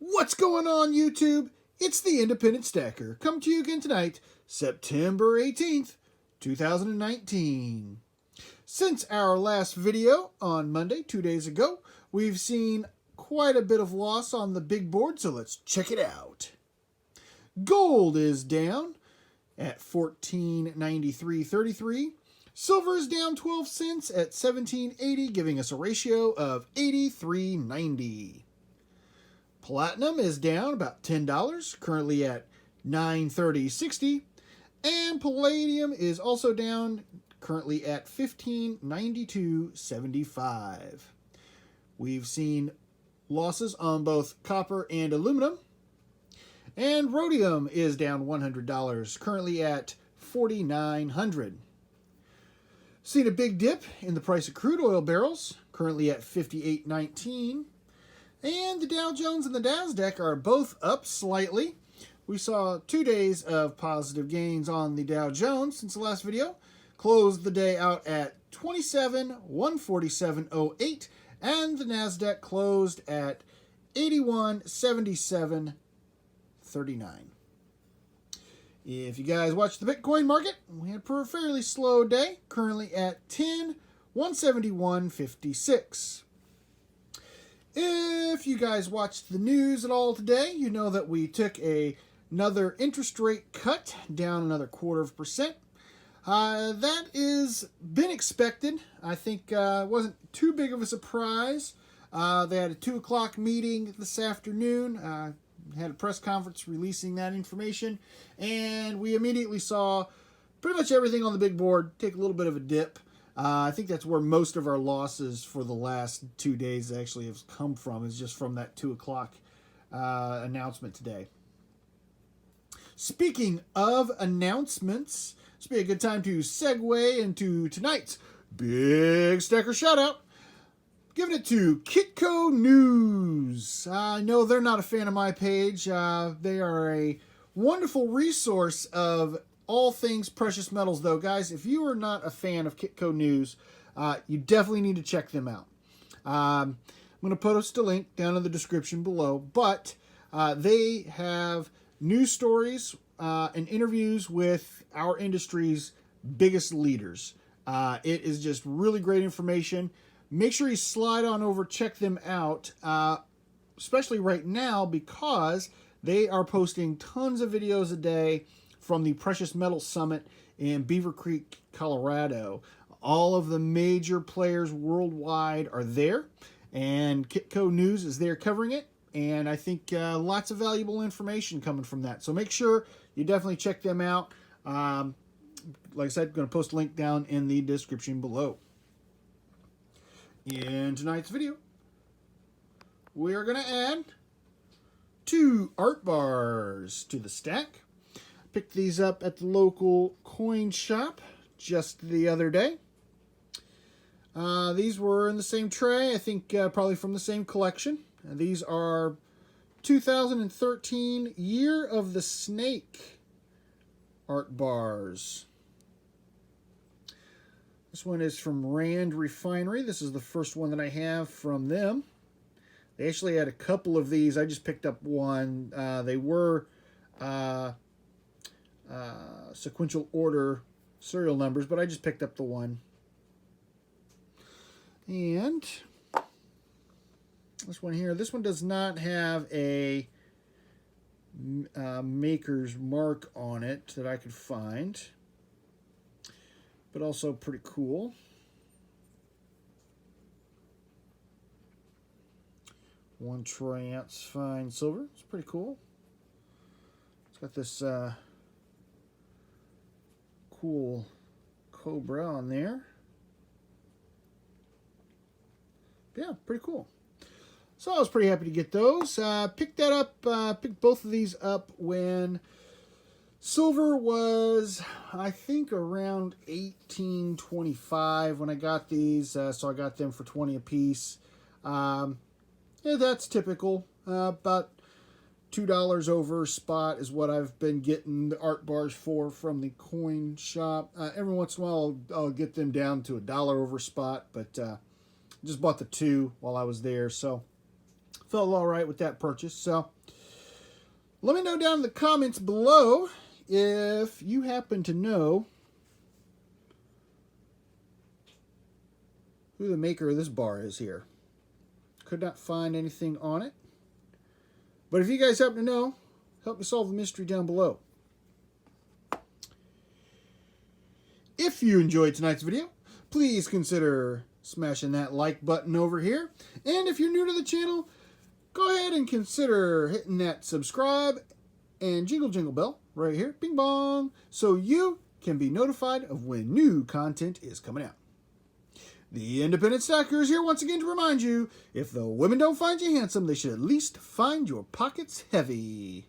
What's going on, YouTube? It's the Independent Stacker, coming to you again tonight, September 18th, 2019. Since our last video on Monday, 2 days ago, we've seen quite a bit of loss on the big board, so let's check it out. Gold is down at $14.93.33. Silver is down 12 cents at $17.80, giving us a ratio of 83.90. Platinum is down about $10, currently at $930.60. And palladium is also down, currently at $15.92.75. We've seen losses on both copper and aluminum. And rhodium is down $100, currently at $4,900. Seen a big dip in the price of crude oil barrels, currently at $58.19. And the Dow Jones and the Nasdaq are both up slightly. We saw 2 days of positive gains on the Dow Jones since the last video. Closed the day out at 147.08, and the Nasdaq closed at 81.77.39. If you guys watched the Bitcoin market, we had a fairly slow day, currently at 10.171.56. If you guys watched the news at all today, you know that we took another interest rate cut, down another 0.25%. That is been expected. I think it wasn't too big of a surprise. They had a 2 o'clock meeting this afternoon, had a press conference releasing that information, and we immediately saw pretty much everything on the big board take a little bit of a dip. I think that's where most of our losses for the last 2 days actually have come from, is just from that 2 o'clock announcement today. Speaking of announcements, this would be a good time to segue into tonight's Big Stacker Shoutout. Giving it to Kitco News. I know they're not a fan of my page. They are a wonderful resource of all things precious metals, though, guys. If you are not a fan of Kitco News, you definitely need to check them out. I'm going to post a link down in the description below, but they have news stories and interviews with our industry's biggest leaders. It is just really great information. Make sure you slide on over, check them out, especially right now, because they are posting tons of videos a day from the Precious Metals Summit in Beaver Creek, Colorado. All of the major players worldwide are there, and Kitco News is there covering it, and I think lots of valuable information coming from that. So make sure you definitely check them out. Like I said, I'm going to post a link down in the description below. In tonight's video, we are going to add 2 art bars to the stack. Picked these up at the local coin shop just the other day. These were in the same tray, I think probably from the same collection. These are 2013 Year of the Snake art bars. This one is from Rand Refinery. This is the first one that I have from them. They actually had a couple of these. I just picked up one. They were sequential order serial numbers, but I just picked up the one. And this one here, this one does not have a maker's mark on it that I could find, but also pretty cool. One troy ounce fine silver. It's pretty cool. It's got this cool cobra on there. Yeah, pretty cool. So I was pretty happy to get those. Picked both of these up when silver was, I think, around $18.25 when I got these. So I got them for 20 a piece. Yeah, that's typical. About $2 over spot is what I've been getting the art bars for from the coin shop. Every once in a while I'll get them down to $1 over spot, but just bought the 2 while I was there. So felt all right with that purchase. So let me know down in the comments below if you happen to know who the maker of this bar is here. Could not find anything on it. But if you guys happen to know, help me solve the mystery down below. If you enjoyed tonight's video, please consider smashing that like button over here. And if you're new to the channel, go ahead and consider hitting that subscribe and jingle bell right here, bing bong, so you can be notified of when new content is coming out. The Independent Stacker is here once again to remind you, if the women don't find you handsome, they should at least find your pockets heavy.